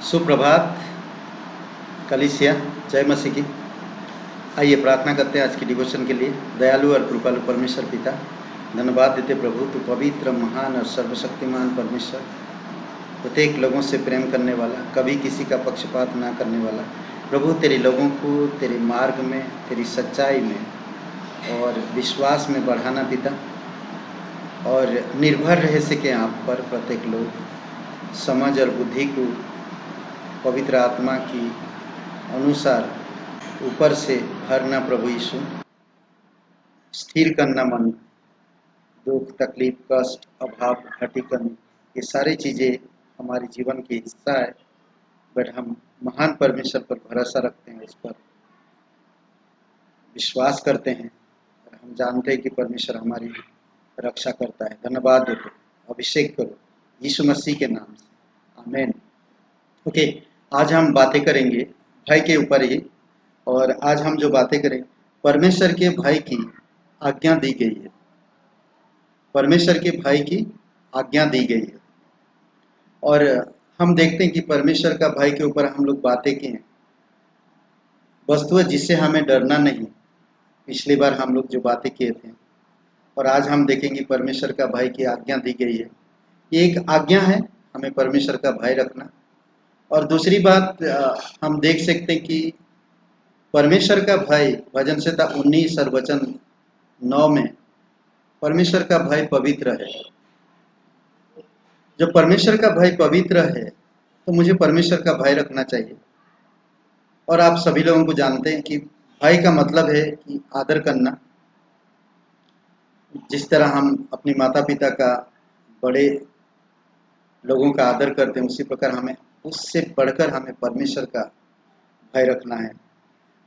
सुप्रभात कलीसिया। जय मसीह की। आइए प्रार्थना करते हैं आज की डिवोशन के लिए। दयालु और कृपालु परमेश्वर पिता, धन्यवाद देते प्रभु, तू पवित्र, महान और सर्वशक्तिमान परमेश्वर, प्रत्येक लोगों से प्रेम करने वाला, कभी किसी का पक्षपात ना करने वाला। प्रभु तेरे लोगों को तेरे मार्ग में, तेरी सच्चाई में और विश्वास में बढ़ाना पिता, और निर्भर रह सके आप पर। प्रत्येक लोग समझ और बुद्धि को पवित्र आत्मा की अनुसार ऊपर से भरना प्रभु यीशु, स्थिर करना मन, दुख तकलीफ कष्ट अभाव घटीकन, ये सारी चीज़ें हमारे जीवन की हिस्सा है। बट हम महान परमेश्वर पर भरोसा रखते हैं, उस पर विश्वास करते हैं और हम जानते हैं कि परमेश्वर हमारी रक्षा करता है। धन्यवाद देते, अभिषेक करो यीशु मसीह के नाम से, आमीन। ओके, आज हम बातें करेंगे भाई के ऊपर ही। और आज हम जो बातें करें, परमेश्वर के भाई की आज्ञा दी गई है। परमेश्वर के भाई की आज्ञा दी गई है। और हम देखते हैं कि परमेश्वर का भाई के ऊपर हम लोग बातें की हैं। वस्तु है जिससे हमें डरना नहीं। पिछली बार हम लोग जो बातें किए थे, और आज हम देखेंगे परमेश्वर का भाई की आज्ञा दी गई है। ये एक आज्ञा है हमें परमेश्वर का भाई रखना। और दूसरी बात हम देख सकते हैं कि परमेश्वर का भाई, भजन संहिता 19 और वचन 9 में, परमेश्वर का भाई पवित्र है। जब परमेश्वर का भाई पवित्र है तो मुझे परमेश्वर का भाई रखना चाहिए। और आप सभी लोगों को जानते हैं कि भाई का मतलब है कि आदर करना। जिस तरह हम अपनी माता पिता का, बड़े लोगों का आदर करते हैं, उसी प्रकार हमें, उससे बढ़कर हमें परमेश्वर का भाई रखना है।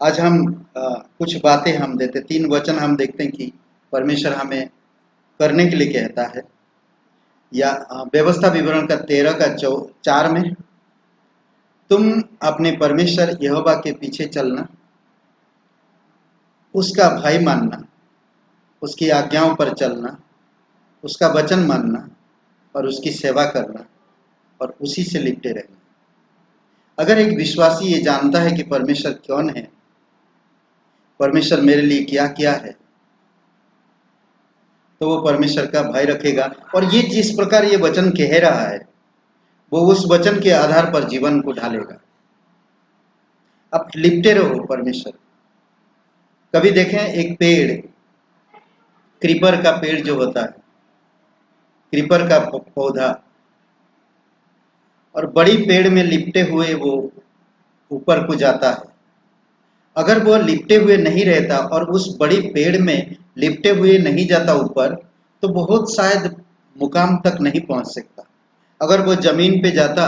आज हम कुछ बातें हम देते, 3 वचन हम देखते हैं कि परमेश्वर हमें करने के लिए कहता है। या व्यवस्था विवरण का 13 का 4 में, तुम अपने परमेश्वर यहोवा के पीछे चलना, उसका भाई मानना, उसकी आज्ञाओं पर चलना, उसका वचन मानना और उसकी सेवा करना और उसी से लिपटे रहना। अगर एक विश्वासी ये जानता है कि परमेश्वर कौन है, परमेश्वर मेरे लिए क्या किया है, तो वो परमेश्वर का भाई रखेगा। और ये जिस प्रकार ये वचन कह रहा है, वो उस वचन के आधार पर जीवन को ढालेगा। अब लिपटे रहो परमेश्वर। कभी देखें एक पेड़, क्रीपर का पेड़ जो होता है, क्रीपर का पौधा, और बड़ी पेड़ में लिपटे हुए वो ऊपर को जाता है। अगर वो लिपटे हुए नहीं रहता और उस बड़ी पेड़ में लिपटे हुए नहीं जाता ऊपर, तो बहुत शायद मुकाम तक नहीं पहुंच सकता। अगर वो जमीन पे जाता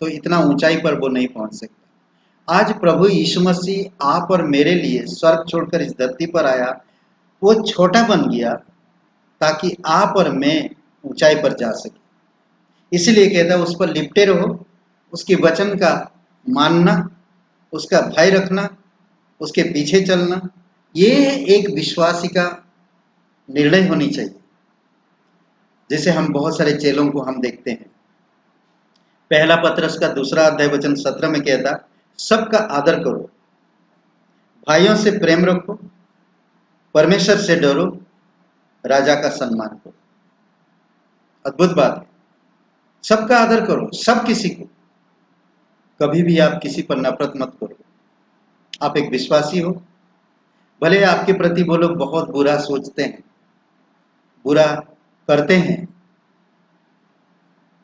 तो इतना ऊंचाई पर वो नहीं पहुंच सकता। आज प्रभु यीशु मसीह आप और मेरे लिए स्वर्ग छोड़कर इस धरती पर आया। वो छोटा बन गया ताकि आप और मैं ऊंचाई पर जा सके। इसलिए कहता है उस पर लिपटे रहो, उसके वचन का मानना, उसका भय रखना, उसके पीछे चलना। ये एक विश्वासी का निर्णय होनी चाहिए। जैसे हम बहुत सारे चेलों को हम देखते हैं। पहला पत्रस का 2 अध्याय वचन 17 में कहता, सबका आदर करो, भाइयों से प्रेम रखो, परमेश्वर से डरो, राजा का सम्मान करो। अद्भुत बात है। सबका आदर करो, सब किसी को। कभी भी आप किसी पर नफरत मत करो। आप एक विश्वासी हो, भले आपके प्रति वो लोग बहुत बुरा सोचते हैं, बुरा करते हैं,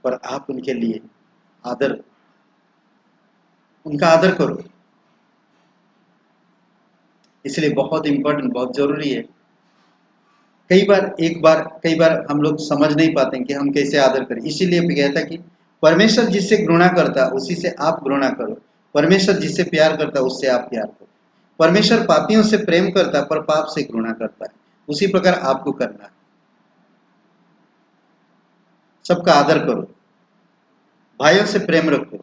पर आप उनके लिए उनका आदर करो। इसलिए बहुत इंपॉर्टेंट, बहुत जरूरी है। कई बार हम लोग समझ नहीं पाते कि हम कैसे आदर करें। इसीलिए कहता कि परमेश्वर जिससे घृणा करता उसी से आप घृणा करो, परमेश्वर जिससे प्यार करता उससे आप प्यार करो। परमेश्वर पापियों से प्रेम करता पर पाप से घृणा करता है, उसी प्रकार आपको करना है। सबका आदर करो, भाइयों से प्रेम रखो,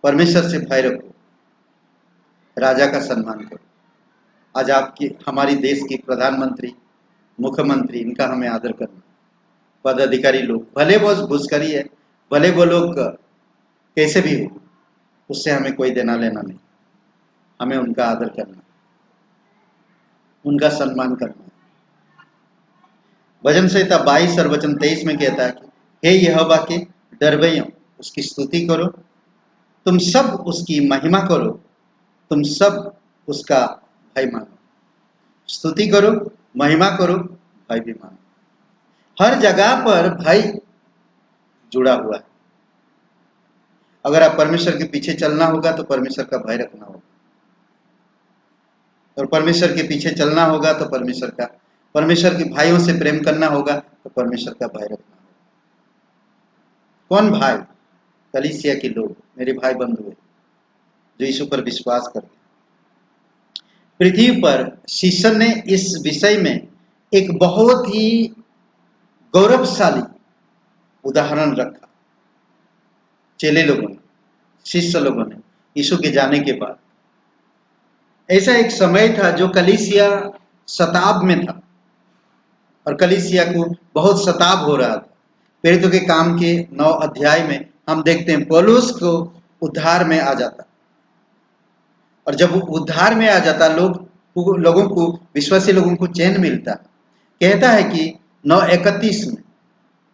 परमेश्वर से भय रखो, राजा का सम्मान करो। आज आपकी, हमारी देश की प्रधानमंत्री, मुख्यमंत्री, इनका हमें आदर करना। पदाधिकारी लोग, भले वो घुसखोरी है, भले वो लोग कैसे भी हो, उससे हमें कोई देना लेना नहीं। हमें उनका आदर करना, उनका सम्मान करना। भजन संहिता 22 और वचन 23 में कहता है कि हे यहोवा के डरवैयों, उसकी स्तुति करो, तुम सब उसकी महिमा करो, तुम सब उसका भय मानो। स्तुति करो, महिमा करो, भय भी मानो। हर जगह पर भय जुड़ा हुआ है। अगर आप परमेश्वर के पीछे चलना होगा तो परमेश्वर का भय रखना होगा, और परमेश्वर के पीछे चलना होगा तो परमेश्वर के भाइयों से प्रेम करना होगा तो परमेश्वर का भय रखना होगा। कौन भाई? कलीसिया के लोग, मेरे भाई बंधु है जो यीशु पर विश्वास करते हैं। पृथ्वी पर शीशन ने इस विषय में एक बहुत ही गौरवशाली उदाहरण रखा। चेले लोगों ने, शिष्य लोगों ने यीशु के जाने के बाद, ऐसा एक समय था जो कलीसिया शताब में था और कलीसिया को बहुत शताब हो रहा था। प्रेरितों के काम के 9 अध्याय में हम देखते हैं पौलुस को उद्धार में आ जाता, और जब वो उद्धार में आ जाता लोगों को, विश्वासी लोगों को चैन मिलता। कहता है कि 9:31 में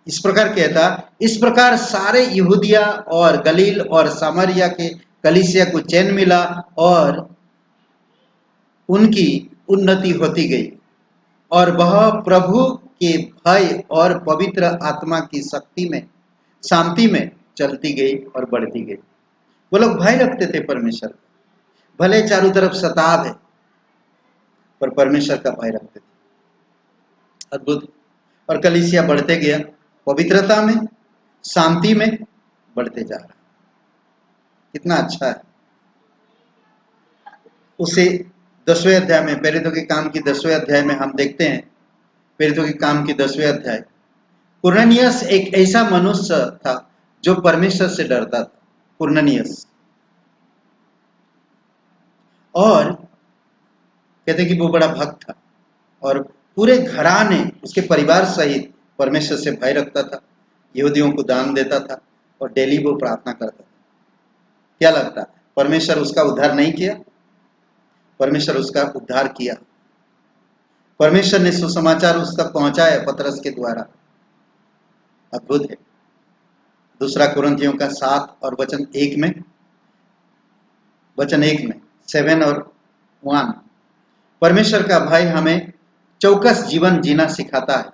इस प्रकार कहता, इस प्रकार सारे यहूदिया और गलील और सामरिया के कलीसिया को चैन मिला और उनकी उन्नति होती गई, और वह प्रभु के भय और पवित्र आत्मा की शक्ति में, शांति में चलती गई और बढ़ती गई। वो लोग भय रखते थे परमेश्वर, भले चारों तरफ शताब है पर परमेश्वर का भय रखते थे। अद्भुत। और कलीसिया बढ़ते गया, पवित्रता में, शांति में बढ़ते जा रहा। कितना अच्छा है। उसे 10वें अध्याय में, प्रेरितों के काम की 10वें अध्याय में हम देखते हैं, प्रेरितों के काम की 10वें अध्याय, कुरनेलियस एक ऐसा मनुष्य था जो परमेश्वर से डरता था। कुरनेलियस, और कहते कि वो बड़ा भक्त था और पूरे घराने, उसके परिवार सहित परमेश्वर से भय रखता था, यहूदियों को दान देता था और डेली वो प्रार्थना करता था। क्या लगता है, परमेश्वर उसका उद्धार नहीं किया? परमेश्वर उसका उद्धार किया। परमेश्वर ने सुसमाचार उस तक पहुंचाया पतरस के द्वारा। अद्भुत है। दूसरा कुरिन्थियों का 7 और वचन 1 में, 7 और 1, परमेश्वर का भय हमें चौकस जीवन जीना सिखाता है।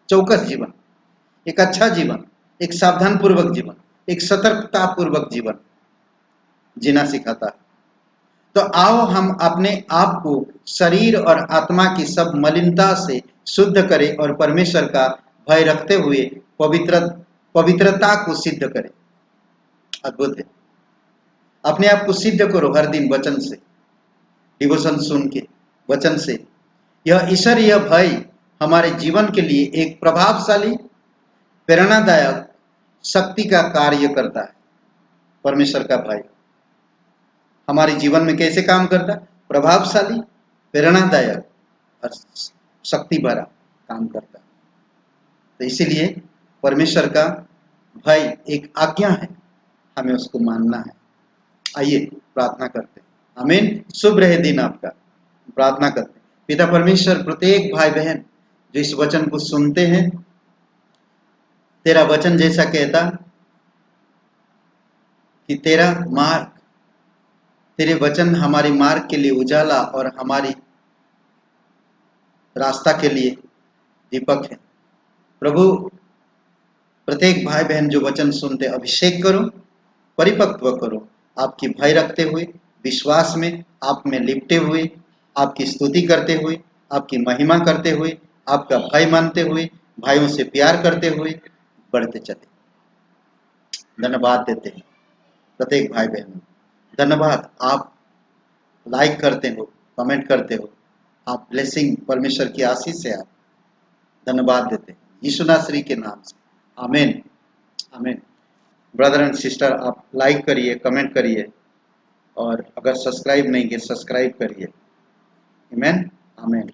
चौकस जीवन, एक अच्छा जीवन, एक सावधान पूर्वक जीवन, एक सतर्कता पूर्वक जीवन जीना सिखाता है। तो आओ हम अपने आप को शरीर और आत्मा की सब मलिनता से शुद्ध करें और परमेश्वर का भय रखते हुए पवित्रता को सिद्ध करें। अद्भुत है। अपने आप को सिद्ध करो हर दिन वचन से, डिवोशन सुन के, वचन से। यह ईश्वरीय भय हमारे जीवन के लिए एक प्रभावशाली, प्रेरणादायक शक्ति का कार्य करता है। परमेश्वर का भय हमारे जीवन में कैसे काम करता है? प्रभावशाली, प्रेरणादायक और शक्ति भरा काम करता है। तो इसीलिए परमेश्वर का भय एक आज्ञा है, हमें उसको मानना है। आइए प्रार्थना करते हैं। आमीन। शुभ रहे दिन आपका। प्रार्थना करते हैं। पिता परमेश्वर, प्रत्येक भाई बहन जो इस वचन को सुनते हैं, तेरा वचन जैसा कहता कि तेरा मार्ग, तेरे वचन हमारे मार्ग के लिए उजाला और हमारी रास्ता के लिए दीपक है। प्रभु, प्रत्येक भाई बहन जो वचन सुनते, अभिषेक करो, परिपक्व करो, आपकी भय रखते हुए, विश्वास में, आप में लिपटे हुए, आपकी स्तुति करते हुए, आपकी महिमा करते हुए, आपका भय मानते हुए, भाइयों से प्यार करते हुए बढ़ते चले। धन्यवाद देते हैं प्रत्येक भाई बहन। धन्यवाद, आप लाइक करते हो, कमेंट करते हो, आप ब्लेसिंग, परमेश्वर की आशीष से आप धन्यवाद देते हैं यीशु नासरी के नाम से। आमीन, आमीन। ब्रदर एंड सिस्टर, आप लाइक करिए, कमेंट करिए, और अगर सब्सक्राइब नहीं किए सब्सक्राइब करिए। आमीन, आमीन।